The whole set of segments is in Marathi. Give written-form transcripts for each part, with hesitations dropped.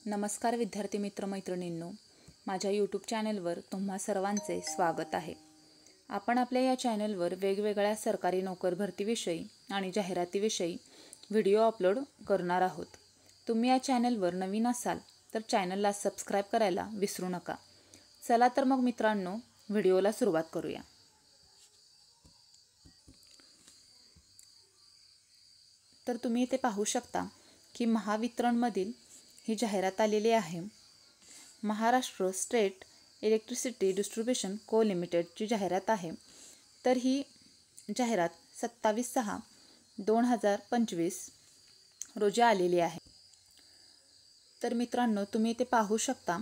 नमस्कार विद्यार्थी मित्र मैत्रिणींनो, माझ्या यूट्यूब चॅनलवर तुम्हा सर्वांचे स्वागत आहे। आपण आपल्या या चॅनलवर वेगवेगळ्या सरकारी नोकर भरतीविषयी आणि जाहिरातीविषयी व्हिडिओ अपलोड करणार आहोत। तुम्ही या चॅनलवर नवीन असाल तर चॅनलला सबस्क्राइब करायला विसरू नका। चला तर मग मित्रांनो, व्हिडिओला सुरुवात करूया। तर तुम्ही इथे पाहू शकता की महावितरणमधील ही जाहिरात आलेली आहे। महाराष्ट्र स्टेट इलेक्ट्रिसिटी डिस्ट्रीब्युशन को लिमिटेडची जाहिरात आहे। तर ही जाहिरात 27/6/2025 रोजी आलेली आहे। तर मित्रांनो, तुम्ही इथे पाहू शकता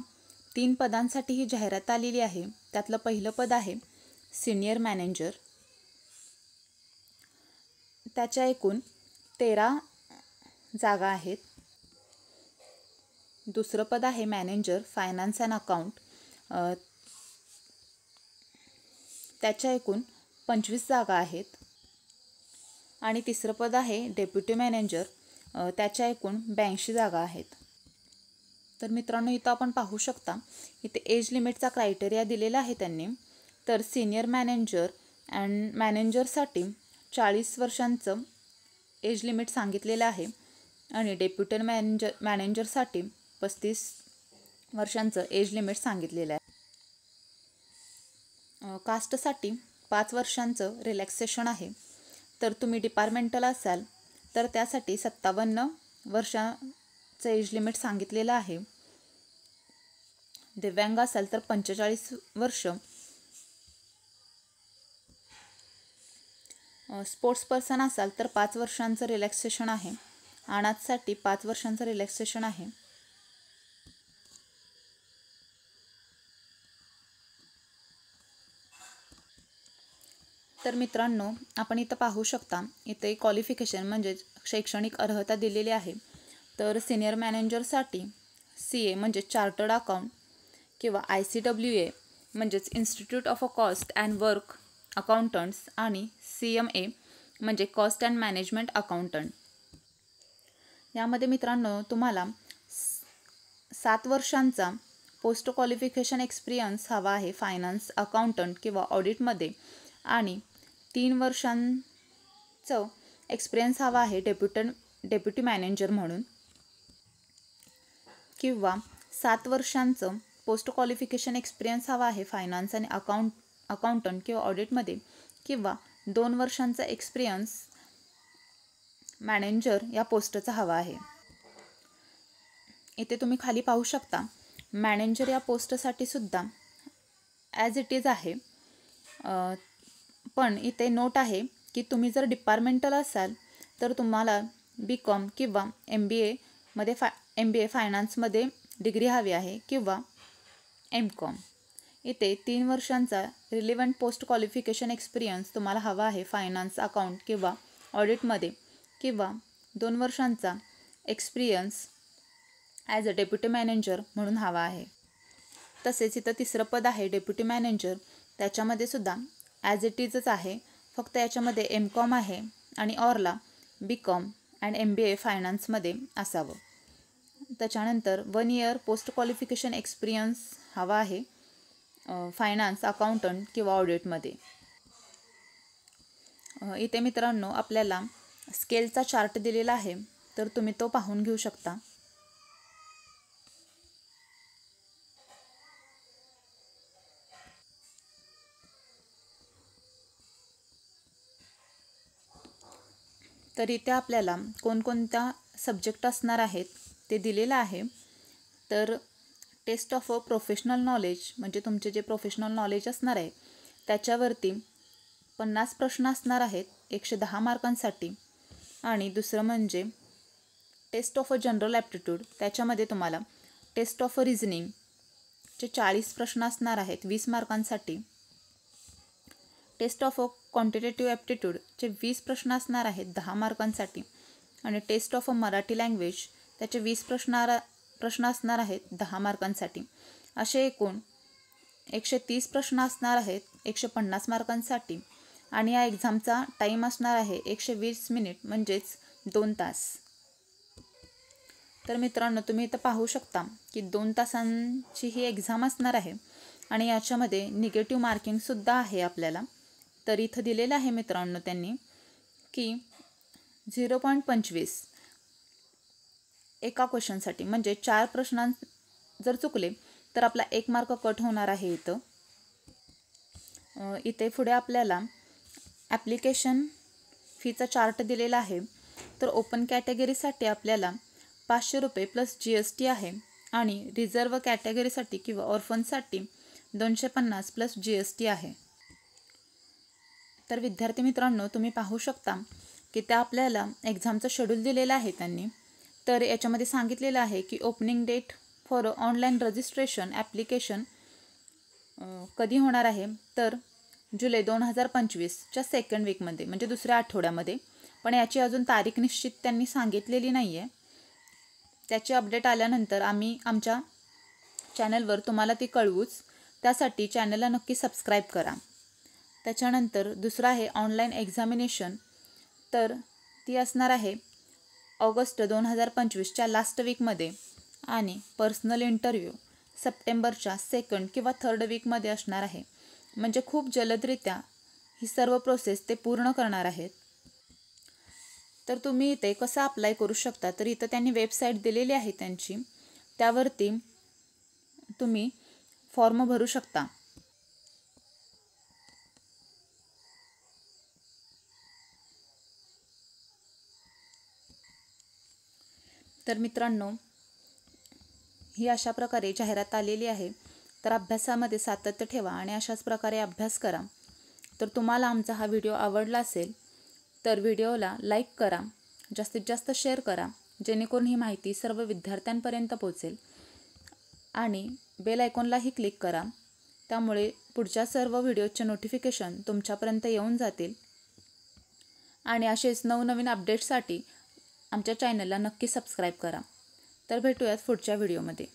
3 पदांसाठी ही जाहिरात आलेली आहे। त्यातलं पहिलं पद आहे सीनियर मॅनेजर, त्याच्या एकूण 13 जागा आहेत। दुसरं पद आहे मॅनेजर फायनान्स अँड अकाउंट, त्याच्या एकूण 25 जागा आहेत। आणि तिसरं पद आहे डेप्युटी मॅनेजर, त्याच्या एकूण 82 जागा आहेत। तर मित्रांनो, इथं आपण पाहू शकता इथे एज लिमिटचा क्रायटेरिया दिलेला आहे त्यांनी। तर सीनियर मॅनेजर अँड मॅनेजरसाठी 40 वर्षांचं एज लिमिट सांगितलेलं आहे आणि डेप्युटी मॅनेजरसाठी 35 वर्षांचं एज लिमिट सांगितलेलं आहे। कास्टसाठी 5 वर्षांचं रिलॅक्सेशन आहे। तर तुम्ही डिपार्टमेंटल असाल तर त्यासाठी 57 वर्षांचं एज लिमिट सांगितलेलं आहे। दिव्यांग असाल तर 45 वर्ष, स्पोर्ट्स पर्सन असाल तर 5 वर्षांचं रिलॅक्सेशन आहे। अनाथसाठी 5 वर्षांचं रिलॅक्सेशन आहे। तर मित्रांनो, आपण इथं पाहू शकता इथे क्वालिफिकेशन म्हणजे शैक्षणिक अर्हता दिलेली आहे। तर सीनियर मॅनेजरसाठी CA म्हणजे चार्टर्ड अकाउंट किंवा ICWA म्हणजेच institute of a cost and work accountants आणि CMA म्हणजे कॉस्ट अँड मॅनेजमेंट अकाउंटंट। यामध्ये मित्रांनो तुम्हाला 7 वर्षांचा पोस्ट क्वालिफिकेशन एक्सपिरियन्स हवा आहे फायनान्स अकाउंटंट किंवा ऑडिटमध्ये, आणि 3 वर्षांचं एक्सपिरियन्स हवा आहे डेप्युटी मॅनेजर म्हणून, किंवा 7 वर्षांचं पोस्ट क्वालिफिकेशन एक्सपिरियन्स हवा आहे फायनान्स आणि अकाउंटंट किंवा ऑडिटमध्ये, किंवा 2 वर्षांचा एक्सपिरियन्स मॅनेजर या पोस्टचा हवा आहे। इथे तुम्ही खाली पाहू शकता मॅनेजर या पोस्टसाठी सुद्धा ॲज इट इज आहे। पण इथे नोट आहे की तुम्ही जर डिपार्टमेंटल असाल तर तुम्हाला BCom किंवा MBA फायनान्समध्ये डिग्री हवी आहे किंवा MCom। इथे 3 वर्षांचा रिलेव्हंट पोस्ट क्वालिफिकेशन एक्सपिरियन्स तुम्हाला हवा आहे फायनान्स अकाउंट किंवा ऑडिटमध्ये, किंवा 2 वर्षांचा experience as a deputy manager म्हणून हवा आहे। तसेच इथं तिसरं पद आहे डेप्युटी मॅनेजर, त्याच्यामध्ये सुद्धा ॲज इट इजच आहे, फक्त याच्यामध्ये MCom आहे आणि ऑरला BCom अँड MBA फायनान्समध्ये असावं। त्याच्यानंतर 1 इयर पोस्ट क्वालिफिकेशन एक्सपिरियन्स हवा आहे फायनान्स अकाउंटंट किंवा ऑडिटमध्ये। इथे मित्रांनो आपल्याला स्केलचा चार्ट दिलेला आहे, तर तुम्ही तो पाहून घेऊ शकता। तर इथे आपल्याला कोणकोणत्या सब्जेक्ट असणार आहेत ते दिलेलं आहे। तर test of a professional knowledge म्हणजे तुमचे जे प्रोफेशनल नॉलेज असणार आहे त्याच्यावरती 50 प्रश्न असणार आहेत 110 मार्कांसाठी। आणि दुसरं म्हणजे test of a general aptitude, त्याच्यामध्ये तुम्हाला टेस्ट ऑफ अ रिझनिंगचे 40 प्रश्न असणार आहेत 20 मार्कांसाठी। टेस्ट ऑफ अ क्वांटिटेटिव्ह ॲप्टिट्यूडचे 20 प्रश्न असणार आहेत 10 मार्कांसाठी। आणि test of a Marathi language त्याचे 20 प्रश्न असणार आहेत 10 मार्कांसाठी। असे एकूण 130 प्रश्न असणार आहेत 150 मार्कांसाठी। आणि या एक्झामचा टाईम असणार आहे 120 मिनिट म्हणजेच 2 तास। तर मित्रांनो, तुम्ही इथं पाहू शकता की 2 तासांची ही एक्झाम असणार आहे आणि याच्यामध्ये निगेटिव्ह मार्किंगसुद्धा आहे आपल्याला. तर इथं दिलेलं आहे मित्रांनो त्यांनी की 0.25 एका क्वेश्चनसाठी, म्हणजे 4 प्रश्न जर चुकले तर आपला 1 मार्क कट होणार आहे. इथे पुढे आपल्याला ॲप्लिकेशन फीचा चार्ट दिलेला आहे. तर ओपन कॅटेगरीसाठी आपल्याला 500 रुपये प्लस GST आहे आणि रिझर्व कॅटेगरीसाठी किंवा ऑर्फनसाठी 250 प्लस GST आहे. तर विद्यार्थी मित्रांनो, तुम्ही पाहू शकता की त्या आपल्याला एक्झामचं शेड्यूल दिलेलं आहे त्यांनी. तर याच्यामध्ये सांगितलेलं आहे की opening date for online registration application कधी होणार आहे, तर जुलै 2025च्या सेकंड वीकमध्ये, म्हणजे दुसऱ्या आठवड्यामध्ये. पण याची अजून तारीख निश्चित त्यांनी सांगितलेली नाही आहे. त्याची अपडेट आल्यानंतर आम्ही आमच्या चॅनलवर तुम्हाला ती कळवूच. त्यासाठी चॅनलला नक्की सबस्क्राईब करा. त्याच्यानंतर दुसरं आहे ऑनलाईन एक्झामिनेशन. तर ती असणार आहे ऑगस्ट 2025च्या लास्ट वीकमध्ये आणि पर्सनल इंटरव्ह्यू सप्टेंबरच्या सेकंड किंवा थर्ड वीकमध्ये असणार आहे. म्हणजे खूप जलदरित्या ही सर्व प्रोसेस ते पूर्ण करणार आहेत. तर तुम्ही इथे कसं अप्लाय करू शकता, तर इथं त्यांनी वेबसाईट दिलेली आहे त्यांची, त्यावरती तुम्ही फॉर्म भरू शकता. तर मित्रांनो, ही अशा प्रकारे जाहिरात आलेली आहे. तर अभ्यासामध्ये सातत्य ठेवा आणि अशाच प्रकारे अभ्यास करा. तर तुम्हाला आमचा हा व्हिडिओ आवडला असेल तर व्हिडिओला लाईक करा, जास्तीत जास्त शेअर करा, जेणेकरून ही माहिती सर्व विद्यार्थ्यांपर्यंत पोहोचेल. आणि बेल आयकॉनलाही क्लिक करा, त्यामुळे पुढच्या सर्व व्हिडिओचे नोटिफिकेशन तुमच्यापर्यंत येऊन जातील. आणि असेच नवनवीन अपडेट्ससाठी आमच्या चॅनलला नक्की सबस्क्राईब करा. तर भेटूयात पुढच्या व्हिडिओमध्ये.